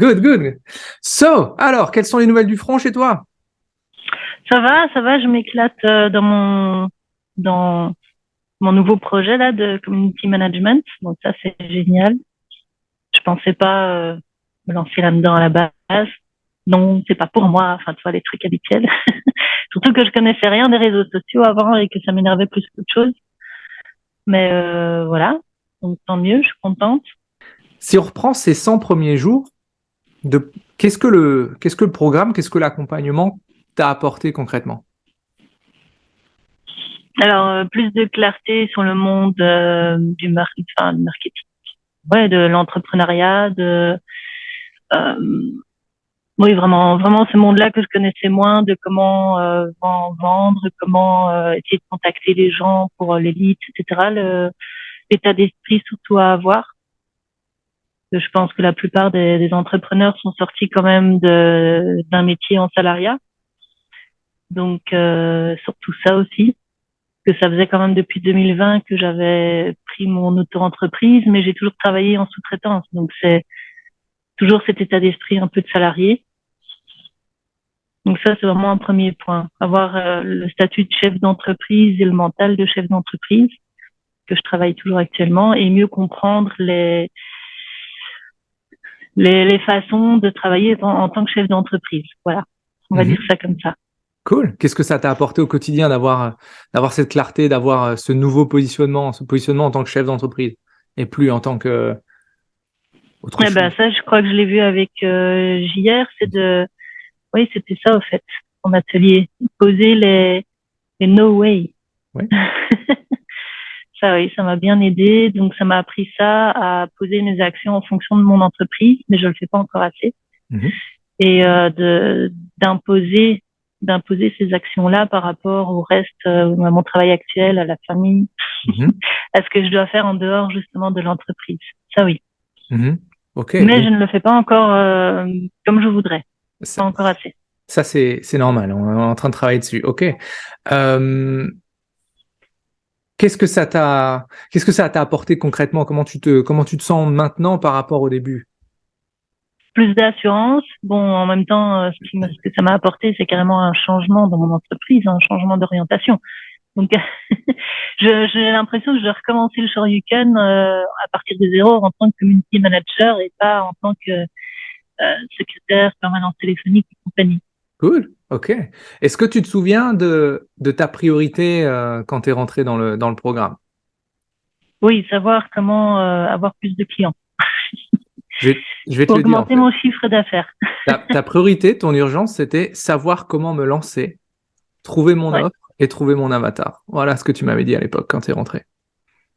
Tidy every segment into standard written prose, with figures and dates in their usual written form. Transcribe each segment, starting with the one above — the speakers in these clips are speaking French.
Good, good. So, alors, quelles sont les nouvelles du front chez toi? Ça va, je m'éclate dans mon nouveau projet là de community management. Donc ça, c'est génial. Je pensais pas me lancer là-dedans à la base. Non, c'est pas pour moi. Enfin, tu vois, les trucs habituels. Surtout que je connaissais rien des réseaux sociaux avant et que ça m'énervait plus qu'autre chose. Mais voilà. Donc tant mieux, je suis contente. Si on reprend ces 100 premiers jours, qu'est-ce que le programme, qu'est-ce que l'accompagnement t'a apporté concrètement? Alors, plus de clarté sur le monde du marketing, ouais, de l'entrepreneuriat, euh, oui, vraiment ce monde-là que je connaissais moins, de comment vendre, comment essayer de contacter les gens pour les leads, etc. L'état d'esprit surtout à avoir. Je pense que la plupart des entrepreneurs sont sortis quand même d'un métier en salariat. Donc, surtout ça aussi, que ça faisait quand même depuis 2020 que j'avais pris mon auto-entreprise, mais j'ai toujours travaillé en sous-traitance. Donc, c'est toujours cet état d'esprit un peu de salarié. Donc ça, c'est vraiment un premier point. Avoir le statut de chef d'entreprise et le mental de chef d'entreprise, que je travaille toujours actuellement, et mieux comprendre les façons de travailler en tant que chef d'entreprise. Voilà, on va dire ça comme ça. Cool. Qu'est-ce que ça t'a apporté au quotidien d'avoir cette clarté, d'avoir ce nouveau positionnement, en tant que chef d'entreprise et plus en tant que autre chose? Ben, ça, je crois que je l'ai vu avec JR, oui, c'était ça, au fait, en atelier. Poser les no way. Ouais. Ça, oui, ça m'a bien aidé. Donc, ça m'a appris ça, à poser mes actions en fonction de mon entreprise, mais je le fais pas encore assez. Et d'imposer ces actions-là par rapport au reste, à mon travail actuel, à la famille, à ce que je dois faire en dehors justement de l'entreprise. Ça, oui. Okay. Mais je ne le fais pas encore comme je voudrais. Pas encore assez. Ça, c'est normal. On est en train de travailler dessus. OK. Qu'est-ce que ça t'a apporté concrètement? Comment tu te sens maintenant par rapport au début? Plus d'assurance. Bon, en même temps, ce que ça m'a apporté, c'est carrément un changement dans mon entreprise, un changement d'orientation. Donc, j'ai l'impression que je dois recommencer le Shoryuken à partir de zéro en tant que community manager et pas en tant que secrétaire permanent téléphonique et compagnie. Cool, ok. Est-ce que tu te souviens de ta priorité quand tu es rentré dans le programme? Oui, savoir comment avoir plus de clients. Je vais te Pour le dire en augmenter fait. mon chiffre d'affaires. Ta priorité, ton urgence, c'était savoir comment me lancer, trouver mon offre et trouver mon avatar. Voilà ce que tu m'avais dit à l'époque quand tu es rentré.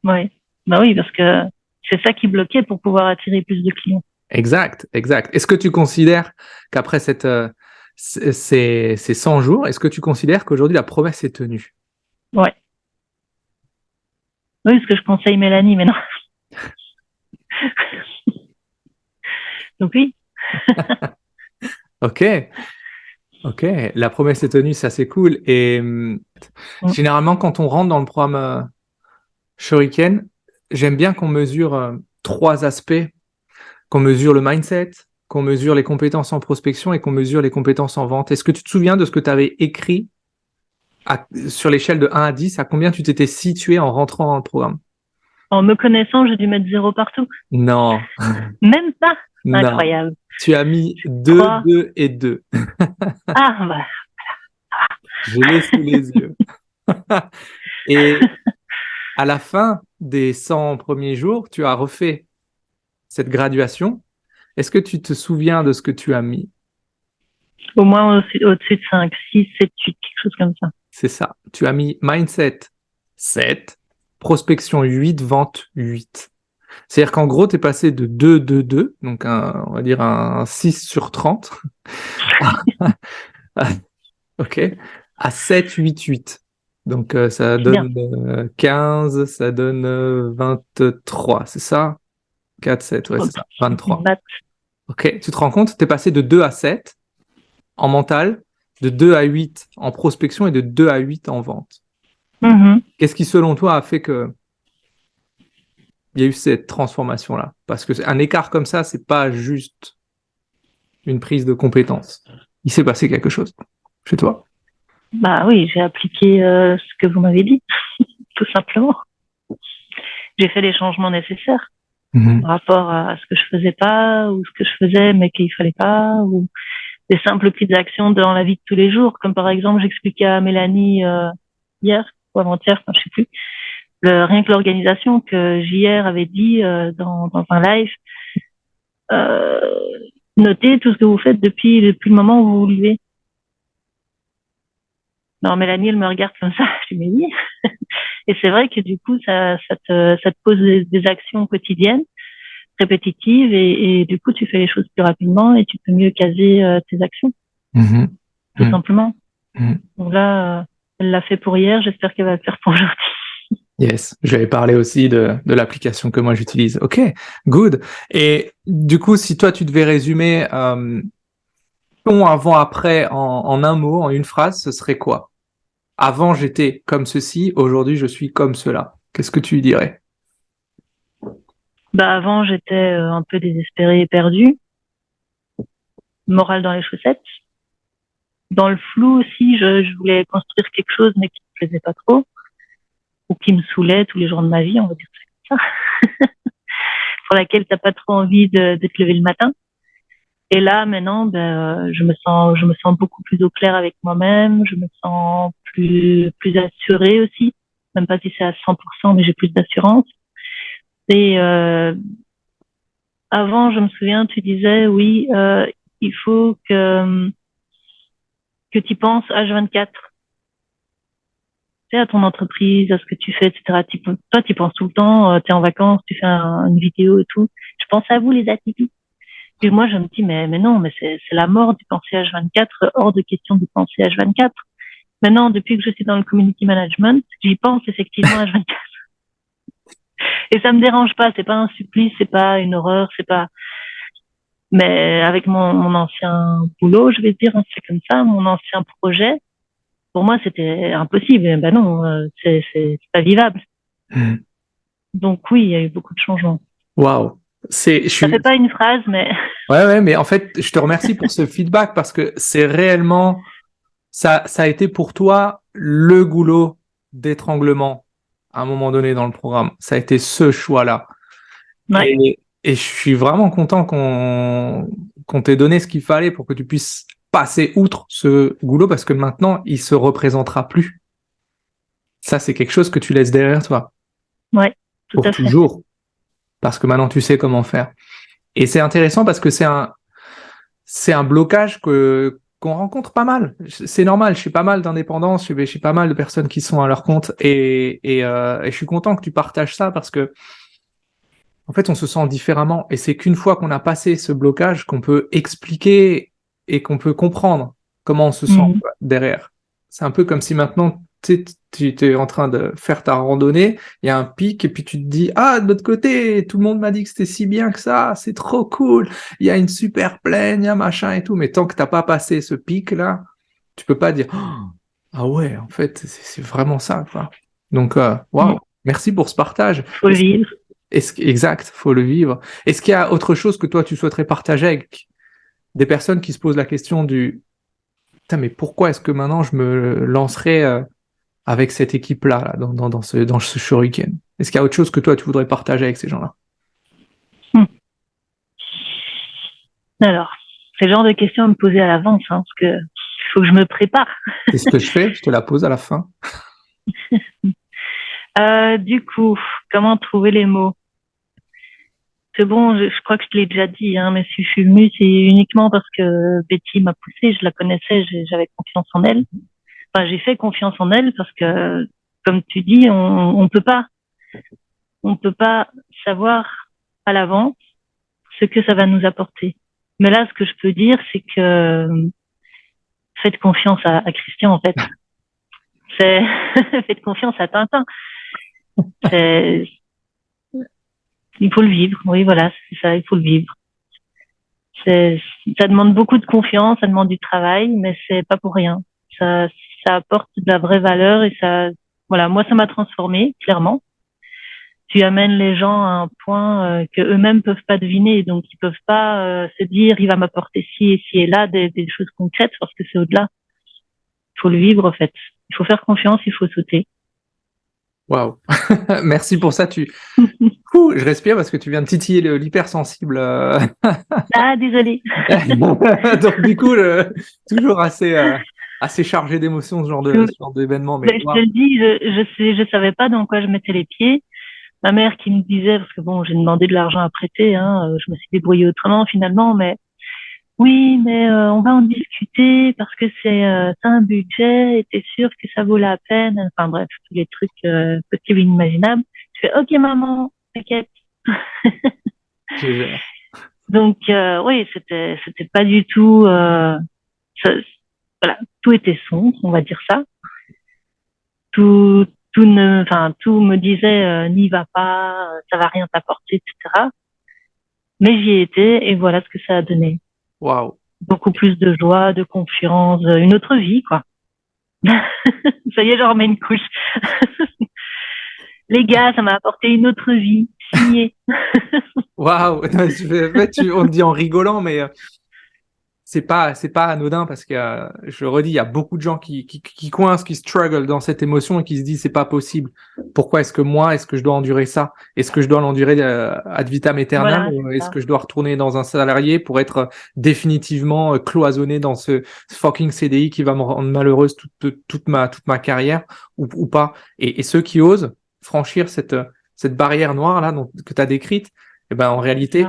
Oui, bah oui, parce que c'est ça qui bloquait pour pouvoir attirer plus de clients. Exact, exact. Est-ce que tu considères qu'après ces 100 jours, est-ce que tu considères qu'aujourd'hui la promesse est tenue? Ouais. Oui, parce que je conseille Mélanie maintenant. Donc oui. Ok, ok. La promesse est tenue, ça c'est cool. Et généralement, quand on rentre dans le programme Shuriken, j'aime bien qu'on mesure 3 aspects, qu'on mesure le mindset, qu'on mesure les compétences en prospection et qu'on mesure les compétences en vente. Est-ce que tu te souviens de ce que tu avais écrit sur l'échelle de 1 à 10, à combien tu t'étais situé en rentrant dans le programme? En me connaissant, j'ai dû mettre 0 partout. Non. Même pas. Non. Incroyable. Tu as mis 2, 3. 2 et 2. Ah, bah. Je l'ai sous les yeux. Et à la fin des 100 premiers jours, tu as refait cette graduation. Est-ce que tu te souviens de ce que tu as mis? Au moins au-dessus de 5, 6, 7, 8, quelque chose comme ça. C'est ça. Tu as mis mindset 7, prospection 8, vente 8. C'est-à-dire qu'en gros, tu es passé de 2, 2, 2, donc on va dire un 6 sur 30, ok, à 7, 8, 8. Donc ça donne 15, ça donne 23, c'est ça? 4, 7, ouais, c'est ça, 23. Ok, tu te rends compte, tu es passé de 2 à 7 en mental, de 2 à 8 en prospection et de 2 à 8 en vente. Qu'est-ce qui, selon toi, a fait que il y a eu cette transformation-là? Parce qu'un écart comme ça, c'est pas juste. une prise de compétence. Il s'est passé quelque chose chez toi. Bah oui, j'ai appliqué ce que vous m'avez dit, tout simplement. J'ai fait les changements nécessaires par rapport à ce que je faisais pas ou ce que je faisais mais qu'il fallait pas, ou des simples petites actions dans la vie de tous les jours, comme par exemple j'expliquais à Mélanie hier ou avant-hier, enfin, je sais plus, rien que l'organisation que JR avait dit dans un live, notez tout ce que vous faites depuis le moment où vous vous levez. Alors Mélanie, elle me regarde comme ça, je dis mais oui. Et c'est vrai que du coup, ça te pose des actions quotidiennes, répétitives, et du coup, tu fais les choses plus rapidement et tu peux mieux caser tes actions, tout simplement. Donc là, elle l'a fait pour hier, j'espère qu'elle va le faire pour aujourd'hui. Yes, je vais parler aussi de l'application que moi j'utilise. Ok, good. Et du coup, si toi tu devais résumer ton avant-après en un mot, en une phrase, ce serait quoi? Avant j'étais comme ceci, aujourd'hui je suis comme cela. Qu'est-ce que tu dirais? Bah avant, j'étais un peu désespérée et perdue, morale dans les chaussettes. Dans le flou aussi, je voulais construire quelque chose mais qui me plaisait pas trop, ou qui me saoulait tous les jours de ma vie, on va dire ça comme ça, pour laquelle t'as pas trop envie de te lever le matin. Et là, maintenant, je me sens beaucoup plus au clair avec moi-même. Je me sens plus assurée aussi. Même pas si c'est à 100%, mais j'ai plus d'assurance. Et avant, je me souviens, tu disais, oui, il faut que tu penses H24. Tu sais, à ton entreprise, à ce que tu fais, etc. Toi, tu penses tout le temps. Tu es en vacances, tu fais une vidéo et tout. Je pense à vous, les atypiques. Et moi, je me dis, mais non, mais c'est la mort du penser H24, hors de question de penser H24. Maintenant, depuis que je suis dans le community management, j'y pense effectivement H24. Et ça me dérange pas, c'est pas un supplice, c'est pas une horreur, c'est pas, mais avec mon ancien boulot, je vais dire, c'est comme ça, mon ancien projet, pour moi, c'était impossible. Ben non, c'est pas vivable. Donc oui, il y a eu beaucoup de changements. Waouh. Ça fait pas une phrase, mais... Ouais, mais en fait, je te remercie pour ce feedback parce que c'est réellement, ça a été pour toi le goulot d'étranglement à un moment donné dans le programme. Ça a été ce choix-là. Ouais. Et je suis vraiment content qu'on t'ait donné ce qu'il fallait pour que tu puisses passer outre ce goulot parce que maintenant, il se représentera plus. Ça, c'est quelque chose que tu laisses derrière toi. Ouais, tout Pour à fait. toujours. Parce que maintenant, tu sais comment faire. Et c'est intéressant parce que c'est un blocage qu'on rencontre pas mal. C'est normal, je suis pas mal d'indépendance, je suis pas mal de personnes qui sont à leur compte et je suis content que tu partages ça parce que en fait, on se sent différemment et c'est qu'une fois qu'on a passé ce blocage qu'on peut expliquer et qu'on peut comprendre comment on se sent derrière. C'est un peu comme si maintenant tu es en train de faire ta randonnée, il y a un pic et puis tu te dis ah de l'autre côté tout le monde m'a dit que c'était si bien que ça, c'est trop cool, il y a une super plaine, il y a machin et tout, mais tant que t'as pas passé ce pic là, tu peux pas dire oh, ah ouais en fait c'est vraiment ça quoi. Donc waouh, merci pour ce partage. Faut le vivre. Exact, faut le vivre. Est-ce qu'il y a autre chose que toi tu souhaiterais partager avec des personnes qui se posent la question du putain, mais pourquoi est-ce que maintenant je me lancerais avec cette équipe-là là, dans ce shuriken? Est-ce qu'il y a autre chose que toi tu voudrais partager avec ces gens-là? Alors, c'est le genre de questions à me poser à l'avance, hein, parce que faut que je me prépare. C'est ce que je fais, je te la pose à la fin. Du coup, comment trouver les mots? C'est bon, je crois que je te l'ai déjà dit, hein, mais si je suis venue, c'est uniquement parce que Betty m'a poussée, je la connaissais, j'avais confiance en elle. Enfin, j'ai fait confiance en elle parce que, comme tu dis, on peut pas savoir à l'avance ce que ça va nous apporter. Mais là, ce que je peux dire, c'est que faites confiance à Christian, en fait. Faites confiance à Tintin. Il faut le vivre. Oui, voilà, c'est ça, il faut le vivre. Ça demande beaucoup de confiance, ça demande du travail, mais c'est pas pour rien. Ça apporte de la vraie valeur et ça, voilà, moi, ça m'a transformée, clairement. tu amènes les gens à un point que eux-mêmes peuvent pas deviner, donc ils peuvent pas se dire il va m'apporter ci et là des choses concrètes parce que c'est au-delà. Il faut le vivre en fait. Il faut faire confiance, il faut sauter. Waouh. Merci pour ça. Je respire parce que tu viens de titiller l'hypersensible. Ah, désolé. Donc du coup, toujours assez chargé d'émotions ce genre d'événement. Mais Ben, je te le dis, je savais pas dans quoi je mettais les pieds. Ma mère qui me disait, parce que bon, j'ai demandé de l'argent à prêter, hein, je me suis débrouillée autrement finalement, mais oui, mais on va en discuter parce que c'est un budget et t'es sûr que ça vaut la peine. Enfin bref, tous les trucs possibles et inimaginables. Je fais OK maman, t'inquiète. je gère. Donc oui, c'était pas du tout. Voilà, tout était sombre, on va dire ça. Tout tout me disait n'y va pas, ça va rien t'apporter, etc. Mais j'y étais et voilà ce que ça a donné. Waouh. Beaucoup plus de joie, de confiance, une autre vie, quoi. Ça y est, j'en remets une couche. Les gars, ça m'a apporté une autre vie. Signé. Waouh. En fait, on le dit en rigolant, mais c'est pas anodin parce que je le redis, il y a beaucoup de gens qui coincent, qui struggle dans cette émotion et qui se disent c'est pas possible. Pourquoi est-ce que je dois endurer ça? Est-ce que je dois l'endurer ad vitam aeternam Voilà, ou c'est est-ce ça. que je dois retourner dans un salarié pour être définitivement cloisonné dans ce fucking CDI qui va me rendre malheureuse toute ma carrière ou pas? Et ceux qui osent franchir cette barrière noire là que tu as décrite, eh ben en réalité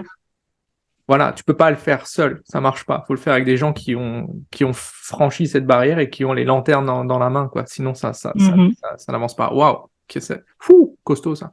voilà, tu peux pas le faire seul, ça marche pas. Faut le faire avec des gens qui ont franchi cette barrière et qui ont les lanternes dans la main, quoi. Sinon, ça Mhm. n'avance pas. Waouh, c'est fou, costaud ça.